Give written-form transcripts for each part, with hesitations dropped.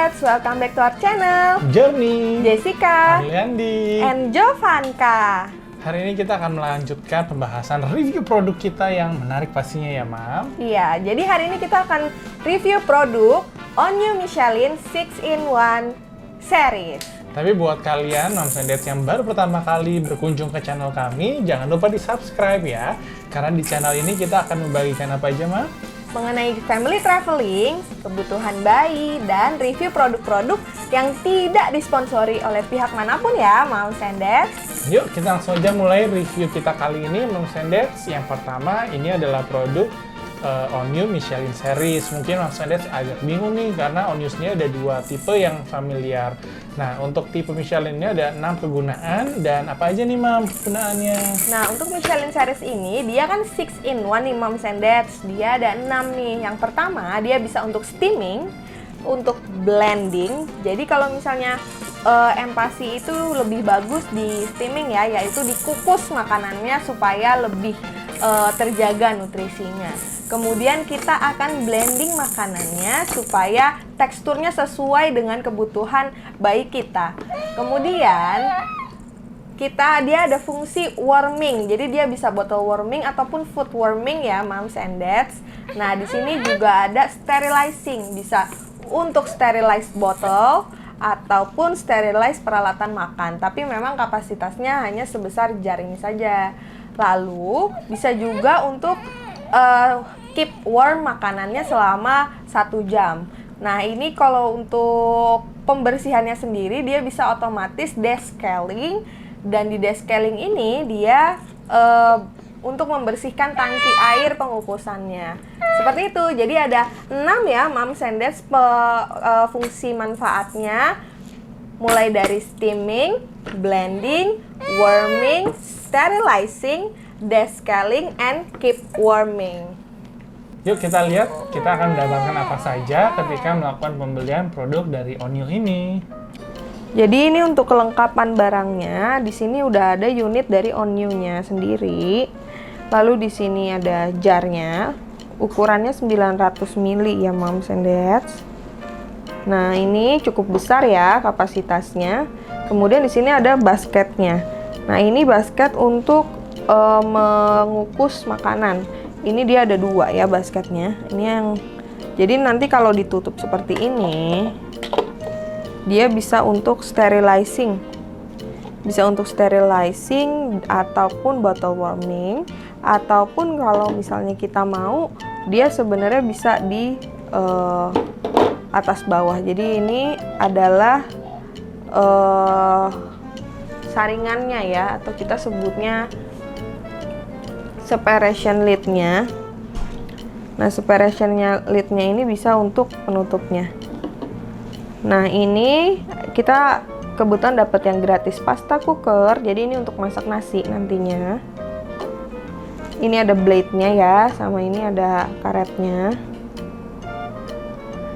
Sandets, welcome back to our channel. Journey, Jessica, Aliandi, and Jovanka. Hari ini kita akan melanjutkan pembahasan review produk kita yang menarik pastinya ya, Mam. Iya, jadi hari ini kita akan review produk On You Michelin 6-in-1 series. Tapi buat kalian Moms and Dads yang baru pertama kali berkunjung ke channel kami, jangan lupa di-subscribe ya. Karena di channel ini kita akan membagikan apa aja, Mam? Mengenai family traveling, kebutuhan bayi, dan review produk-produk yang tidak disponsori oleh pihak manapun ya, Moms and Dads. Yuk, kita langsung aja mulai review kita kali ini, Moms and Dads. Yang pertama, ini adalah produk On You Michelin series. Mungkin Moms and Dads agak bingung nih, karena On You-nya ada dua tipe yang familiar. Nah, untuk tipe Michelin ini ada 6 kegunaan, dan apa aja nih, Mam, kegunaannya? Nah, untuk Michelin series ini, dia kan 6-in-1 nih, Moms and Dads. Dia ada 6 nih. Yang pertama, dia bisa untuk steaming, untuk blending. Jadi kalau misalnya empasi itu lebih bagus di steaming ya, yaitu dikukus makanannya supaya lebih terjaga nutrisinya. Kemudian kita akan blending makanannya supaya teksturnya sesuai dengan kebutuhan bayi kita. Kemudian dia ada fungsi warming, jadi dia bisa bottle warming ataupun food warming ya, Moms and Dads. Nah, di sini juga ada sterilizing, bisa untuk sterilize bottle ataupun sterilize peralatan makan, tapi memang kapasitasnya hanya sebesar jar ini saja. Lalu bisa juga untuk keep warm makanannya selama 1 jam. Nah, ini kalau untuk pembersihannya sendiri dia bisa otomatis descaling, dan di descaling ini dia untuk membersihkan tangki air pengukusannya. Seperti itu. Jadi ada 6 ya, Moms and Dads, fungsi manfaatnya. Mulai dari steaming, blending, warming, sterilizing, descaling, and keep warming. Yuk kita lihat, kita akan mendapatkan apa saja ketika melakukan pembelian produk dari On You ini. Jadi ini untuk kelengkapan barangnya, di sini udah ada unit dari On You-nya sendiri. Lalu di sini ada jarnya, ukurannya 900 ml ya, Moms and Dads. Nah, ini cukup besar ya kapasitasnya. Kemudian di sini ada basketnya. Nah, ini basket untuk mengukus makanan. Ini dia ada 2 ya basketnya. Ini yang jadi nanti kalau ditutup seperti ini, dia bisa untuk sterilizing. Bisa untuk sterilizing ataupun bottle warming, ataupun kalau misalnya kita mau, dia sebenarnya bisa di atas bawah. Jadi ini adalah saringannya ya, atau kita sebutnya separation lid-nya. Nah, separation lid-nya ini bisa untuk penutupnya. Nah, ini kita kebetulan dapat yang gratis pasta cooker. Jadi ini untuk masak nasi nantinya. Ini ada blade-nya ya, sama ini ada karetnya.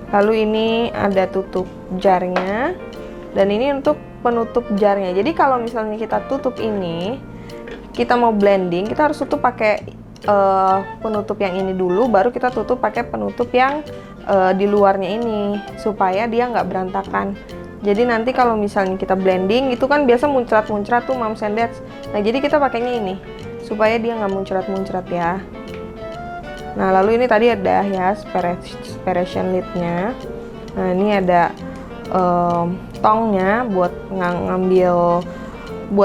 Lalu ini ada tutup jarnya, dan ini untuk penutup jarnya. Jadi kalau misalnya kita tutup ini, kita mau blending, kita harus tutup pakai penutup yang ini dulu, baru kita tutup pakai penutup yang di luarnya ini, supaya dia nggak berantakan. Jadi nanti kalau misalnya kita blending, itu kan biasa muncrat-muncrat tuh, Moms and Dads. Nah, jadi kita pakainya ini, supaya dia nggak muncrat-muncrat ya. Nah, lalu ini tadi ada ya separation lid-nya. Nah, ini ada tongnya buat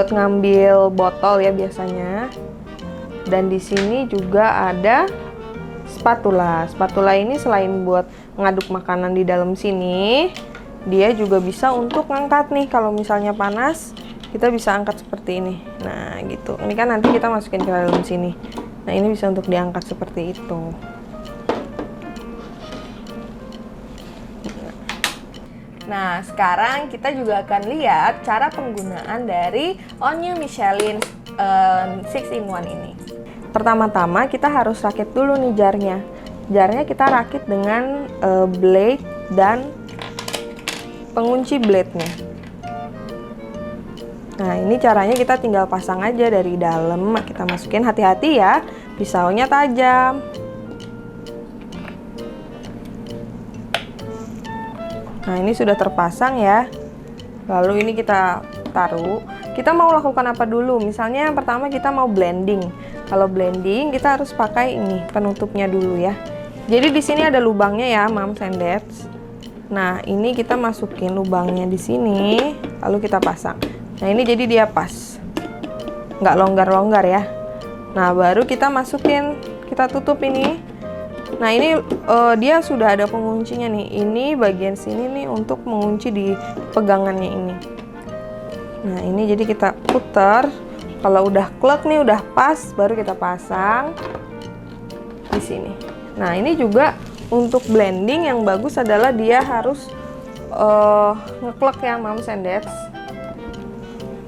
ngambil botol ya biasanya. Dan di sini juga ada spatula. Spatula ini selain buat ngaduk makanan di dalam sini, dia juga bisa untuk ngangkat nih. Kalau misalnya panas, kita bisa angkat seperti ini. Nah, gitu. Ini kan nanti kita masukin ke dalam sini. Nah, ini bisa untuk diangkat seperti itu. Nah, sekarang kita juga akan lihat cara penggunaan dari On You Michelin 6-in-1 ini. Pertama-tama kita harus rakit dulu nih jarnya. Jarnya kita rakit dengan blade dan pengunci blade-nya. Nah, ini caranya kita tinggal pasang aja dari dalam, kita masukin. Hati-hati ya, pisaunya tajam. Nah, ini sudah terpasang ya. Lalu ini kita taruh. Kita mau lakukan apa dulu? Misalnya yang pertama kita mau blending. Kalau blending kita harus pakai ini penutupnya dulu ya. Jadi di sini ada lubangnya ya, moms and dads. Nah, ini kita masukin lubangnya di sini, lalu kita pasang. Nah, ini jadi dia pas, nggak longgar-longgar ya. Nah, baru kita masukin, kita tutup ini. Nah, ini dia sudah ada penguncinya nih. Ini bagian sini nih untuk mengunci di pegangannya ini. Nah, ini jadi kita putar. Kalau udah klek nih, udah pas, baru kita pasang di sini. Nah, ini juga untuk blending yang bagus adalah dia harus ngeklek ya, moms and dads.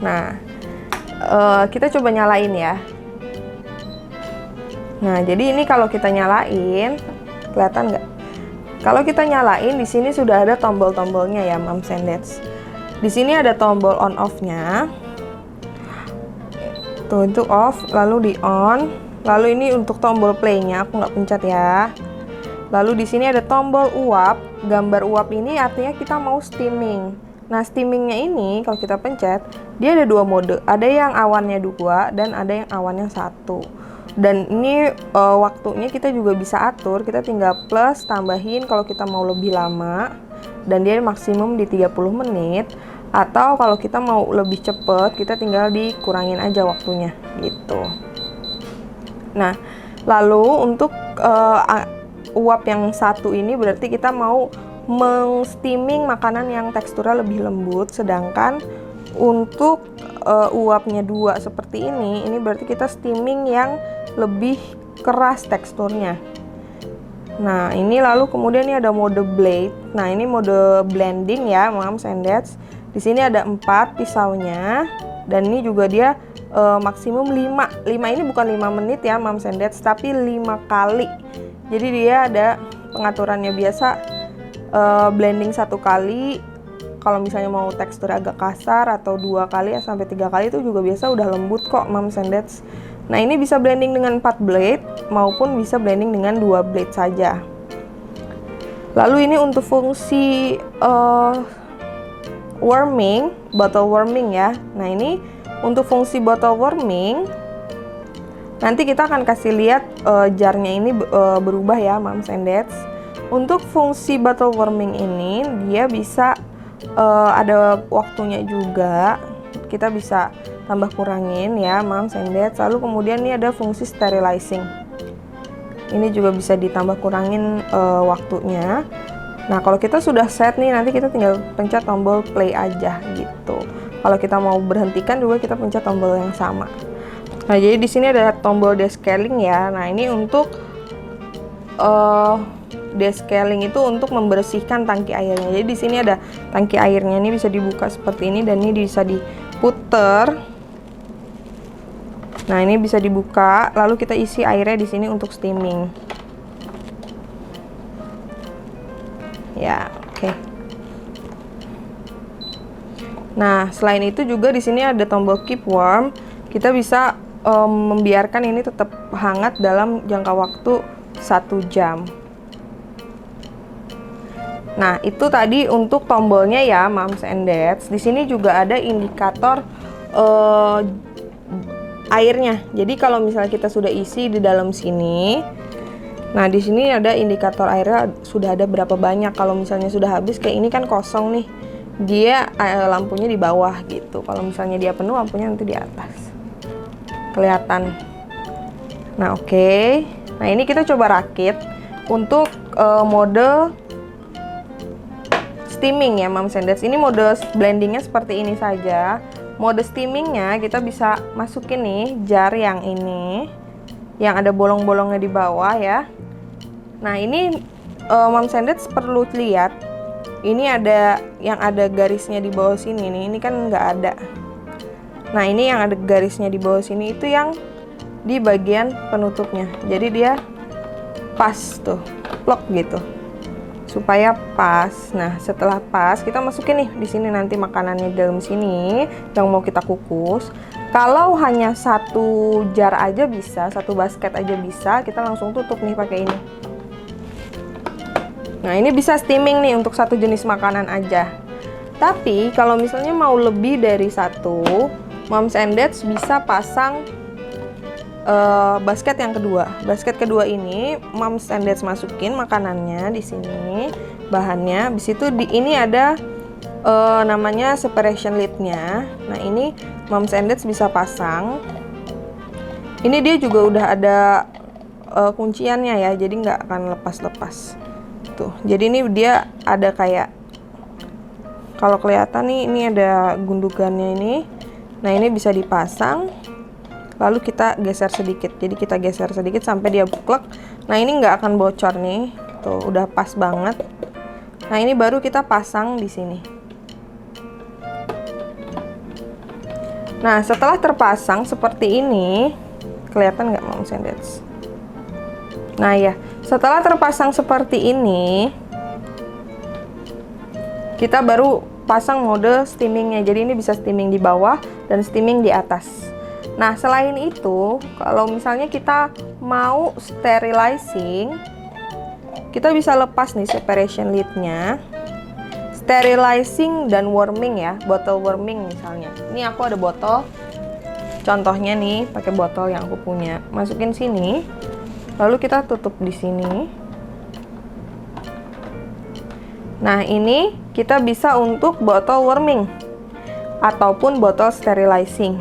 Nah, kita coba nyalain ya. Nah, jadi ini kalau kita nyalain, kelihatan nggak? Kalau kita nyalain, di sini sudah ada tombol-tombolnya ya, moms and dads. Di sini ada tombol on off-nya. Tuh, itu off, lalu di on. Lalu ini untuk tombol play-nya, aku nggak pencet ya. Lalu di sini ada tombol uap. Gambar uap ini artinya kita mau steaming. Nah, steamingnya ini kalau kita pencet, dia ada dua mode. Ada yang awannya 2 dan ada yang awannya 1. Dan ini waktunya kita juga bisa atur. Kita tinggal plus, tambahin kalau kita mau lebih lama. Dan dia maksimum di 30 menit. Atau kalau kita mau lebih cepet, kita tinggal dikurangin aja waktunya gitu. Nah, lalu untuk uap yang 1 ini berarti kita mau meng-steaming makanan yang teksturnya lebih lembut. Sedangkan untuk uapnya 2 seperti ini berarti kita steaming yang lebih keras teksturnya. Nah, ini lalu kemudian ini ada mode blade. Nah, ini mode blending ya, moms and dads. Di sini ada 4 pisaunya, dan ini juga dia maksimum 5. 5 ini bukan 5 menit ya, moms and dads, tapi 5 kali. Jadi dia ada pengaturannya biasa, blending 1 kali. Kalau misalnya mau tekstur agak kasar, atau 2 kali sampai 3 kali itu juga biasa udah lembut kok, moms and dads. Nah, ini bisa blending dengan 4 blade maupun bisa blending dengan 2 blade saja. Lalu ini untuk fungsi warming, bottle warming ya. Nah, ini untuk fungsi bottle warming nanti kita akan kasih lihat jarnya ini berubah ya, moms and dads. Untuk fungsi bottle warming ini dia bisa ada waktunya juga. Kita bisa tambah kurangin ya, moms and dads. Lalu kemudian ini ada fungsi sterilizing. Ini juga bisa ditambah kurangin waktunya. Nah, kalau kita sudah set nih, nanti kita tinggal pencet tombol play aja gitu. Kalau kita mau berhentikan juga kita pencet tombol yang sama. Nah, jadi di sini ada tombol descaling ya. Nah, ini untuk descaling itu untuk membersihkan tangki airnya. Jadi di sini ada tangki airnya, ini bisa dibuka seperti ini dan ini bisa diputer. Nah, ini bisa dibuka, lalu kita isi airnya di sini untuk steaming. Ya, oke. Nah, selain itu juga di sini ada tombol keep warm. Kita bisa membiarkan ini tetap hangat dalam jangka waktu 1 jam. Nah, itu tadi untuk tombolnya ya, moms and dads. Di sini juga ada indikator airnya. Jadi kalau misalnya kita sudah isi di dalam sini, nah di sini ada indikator airnya sudah ada berapa banyak. Kalau misalnya sudah habis kayak ini kan kosong nih, dia lampunya di bawah gitu. Kalau misalnya dia penuh, lampunya nanti di atas, kelihatan. Nah, oke. Nah, ini kita coba rakit untuk mode steaming ya, moms and dads. Ini mode blendingnya seperti ini saja. Mode steamingnya kita bisa masukin nih jar yang ini, yang ada bolong-bolongnya di bawah ya. Nah, ini moms and dads perlu lihat. Ini ada yang ada garisnya di bawah sini nih. Ini kan nggak ada. Nah, ini yang ada garisnya di bawah sini itu yang di bagian penutupnya. Jadi dia pas tuh, plok gitu. Supaya pas. Nah, setelah pas kita masukin nih di sini nanti makanannya di dalam sini yang mau kita kukus. Kalau hanya 1 jar aja bisa, 1 basket aja bisa, kita langsung tutup nih pakai ini. Nah, ini bisa steaming nih untuk satu jenis makanan aja. Tapi kalau misalnya mau lebih dari satu, Moms and Dads bisa pasang basket yang kedua. Basket kedua ini Moms and Dads masukin makanannya di sini, bahannya. Habis itu ini ada namanya separation lid-nya. Nah, ini Moms and Dads bisa pasang. Ini dia juga udah ada kunciannya ya, jadi nggak akan lepas-lepas. Tuh, jadi ini dia ada kayak, kalau kelihatan nih, ini ada gundukannya ini. Nah, ini bisa dipasang. Lalu kita geser sedikit, jadi kita geser sedikit sampai dia buklek. Nah, ini nggak akan bocor nih, tuh udah pas banget. Nah, ini baru kita pasang di sini. Nah, setelah terpasang seperti ini, kelihatan nggak Moms and Dads? Nah ya, setelah terpasang seperti ini, kita baru pasang mode steamingnya. Jadi ini bisa steaming di bawah dan steaming di atas. Nah, selain itu, kalau misalnya kita mau sterilizing, kita bisa lepas nih separation lid-nya. Sterilizing dan warming ya, bottle warming misalnya. Ini aku ada botol. Contohnya nih, pakai botol yang aku punya. Masukin sini. Lalu kita tutup di sini. Nah, ini kita bisa untuk bottle warming ataupun bottle sterilizing.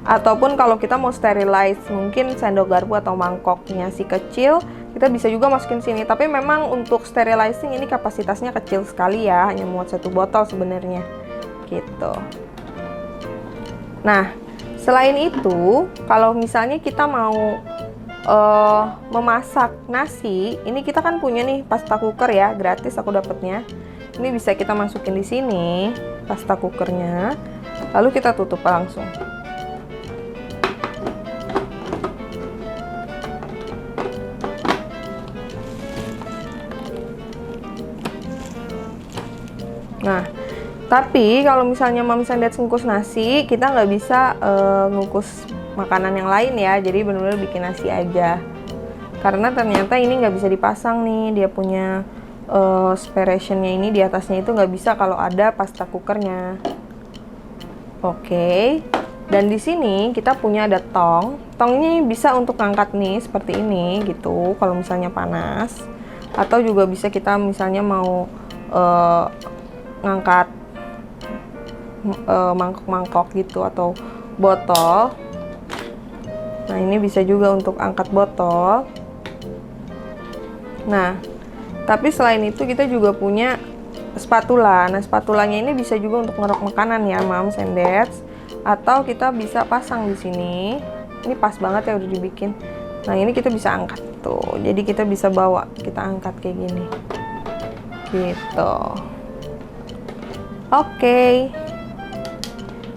Ataupun kalau kita mau sterilize mungkin sendok garpu atau mangkoknya si kecil, kita bisa juga masukin sini. Tapi memang untuk sterilizing ini kapasitasnya kecil sekali ya, hanya muat satu botol sebenarnya. Gitu. Nah, selain itu, kalau misalnya kita mau memasak nasi, ini kita kan punya nih pasta cooker ya, gratis aku dapetnya. Ini bisa kita masukin di sini pasta cookernya, lalu kita tutup langsung. Nah, tapi kalau misalnya Moms and Dads ngukus nasi, kita nggak bisa ngukus makanan yang lain ya. Jadi benar-benar bikin nasi aja. Karena ternyata ini nggak bisa dipasang nih, dia punya separationnya ini di atasnya itu nggak bisa kalau ada pasta cookernya. Oke. Dan di sini kita punya ada tong. Tongnya bisa untuk ngangkat nih seperti ini gitu. Kalau misalnya panas, atau juga bisa kita misalnya mau ngangkat mangkok-mangkok gitu atau botol. Nah, ini bisa juga untuk angkat botol. Nah, tapi selain itu kita juga punya spatula. Nah, spatulanya ini bisa juga untuk ngerok makanan ya, Moms and Dads. Atau kita bisa pasang di sini. Ini pas banget ya udah dibikin. Nah, ini kita bisa angkat tuh. Jadi kita bisa bawa, kita angkat kayak gini. Gitu. Oke.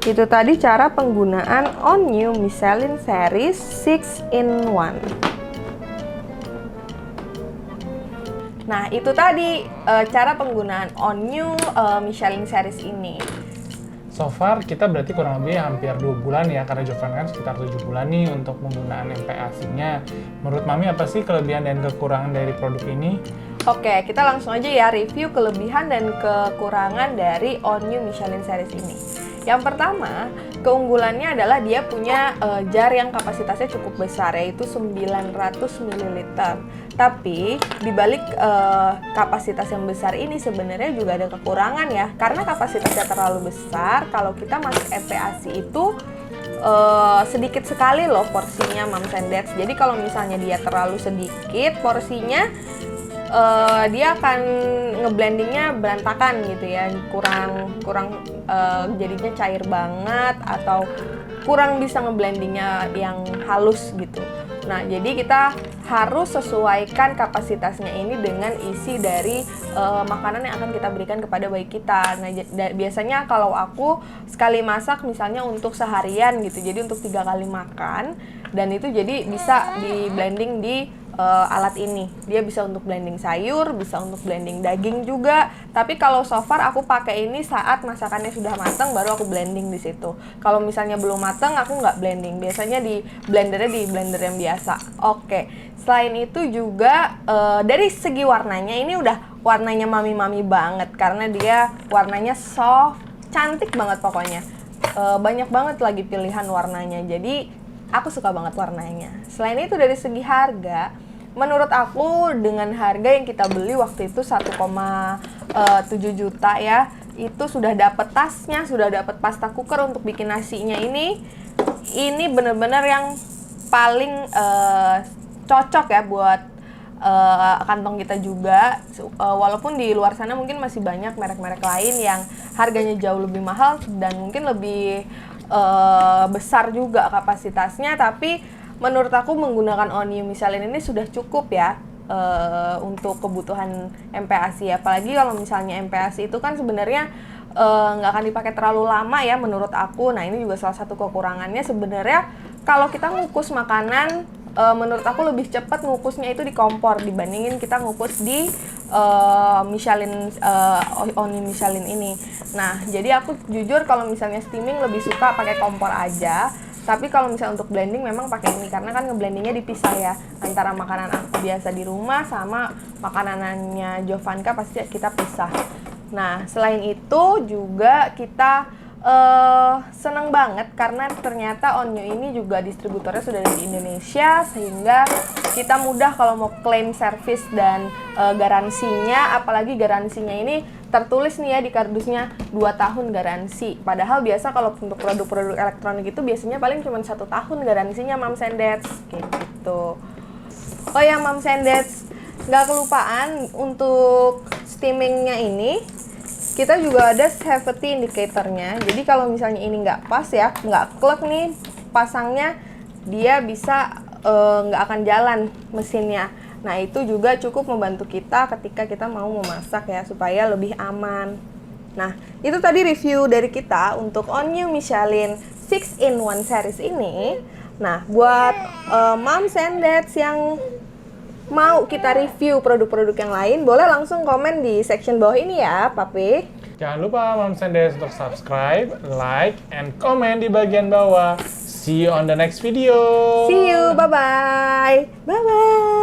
Itu tadi cara penggunaan Onyu Michelin Series 6-in-1. Nah, itu tadi cara penggunaan Onyu Michelin Series ini. So far kita berarti kurang lebih hampir 2 bulan ya, karena Jovan kan sekitar 7 bulan nih untuk penggunaan MPAC-nya. Menurut Mami apa sih kelebihan dan kekurangan dari produk ini? Oke, kita langsung aja ya review kelebihan dan kekurangan dari Onyu Michelin Series ini. Yang pertama, keunggulannya adalah dia punya jar yang kapasitasnya cukup besar, yaitu 900 ml. Tapi dibalik kapasitas yang besar ini sebenarnya juga ada kekurangan ya, karena kapasitasnya terlalu besar. Kalau kita masuk MPAC itu sedikit sekali loh porsinya Moms and Dads. Jadi kalau misalnya dia terlalu sedikit porsinya, dia akan ngeblendingnya berantakan gitu ya, kurang jadinya cair banget atau kurang bisa ngeblendingnya yang halus gitu. Nah, jadi kita harus sesuaikan kapasitasnya ini dengan isi dari makanan yang akan kita berikan kepada bayi kita. Nah, biasanya kalau aku sekali masak misalnya untuk seharian gitu, jadi untuk 3 kali makan, dan itu jadi bisa di blending di alat ini. Dia bisa untuk blending sayur, bisa untuk blending daging juga. Tapi kalau so far aku pakai ini saat masakannya sudah matang, baru aku blending di situ. Kalau misalnya belum matang, aku nggak blending. Biasanya di blender yang biasa. Oke. Selain itu juga dari segi warnanya, ini udah warnanya mami-mami banget karena dia warnanya soft, cantik banget pokoknya. Banyak banget lagi pilihan warnanya. Jadi aku suka banget warnanya. Selain itu dari segi harga, menurut aku dengan harga yang kita beli waktu itu 1,7 juta ya, itu sudah dapat tasnya, sudah dapat pasta cooker untuk bikin nasinya ini bener-bener yang paling cocok ya buat kantong kita juga. Walaupun di luar sana mungkin masih banyak merek-merek lain yang harganya jauh lebih mahal dan mungkin lebih besar juga kapasitasnya, tapi menurut aku menggunakan Onyu Michelin ini sudah cukup ya untuk kebutuhan MPASI. Apalagi kalau misalnya MPASI itu kan sebenarnya nggak akan dipakai terlalu lama ya menurut aku. Nah ini juga salah satu kekurangannya sebenarnya. Kalau kita ngukus makanan, menurut aku lebih cepat ngukusnya itu di kompor dibandingin kita ngukus di Onyu Michelin ini. Nah, jadi aku jujur kalau misalnya steaming lebih suka pakai kompor aja. Tapi kalau misalnya untuk blending memang pakai ini karena kan ngeblendingnya dipisah ya antara makanan aku biasa di rumah sama makanannya Jovanka pasti kita pisah. Nah, selain itu juga kita seneng banget karena ternyata Onyu ini juga distributornya sudah ada di Indonesia, sehingga kita mudah kalau mau klaim service dan garansinya. Apalagi garansinya ini tertulis nih ya di kardusnya 2 tahun garansi. Padahal biasa kalau untuk produk-produk elektronik itu biasanya paling cuma 1 tahun garansinya Moms and Dads kayak gitu. Oh ya Moms and Dads, nggak kelupaan untuk steamingnya ini kita juga ada safety indicatornya. Jadi kalau misalnya ini nggak pas ya, nggak klek nih pasangnya, dia bisa nggak akan jalan mesinnya. Nah itu juga cukup membantu kita ketika kita mau memasak ya, supaya lebih aman. Nah itu tadi review dari kita untuk Onyu Michelin 6-in-1 series ini. Nah buat Moms and Dads yang mau kita review produk-produk yang lain, boleh langsung komen di section bawah ini ya, Papi. Jangan lupa Moms and Dads untuk subscribe, like, and comment di bagian bawah. See you on the next video. See you, bye-bye. Bye-bye.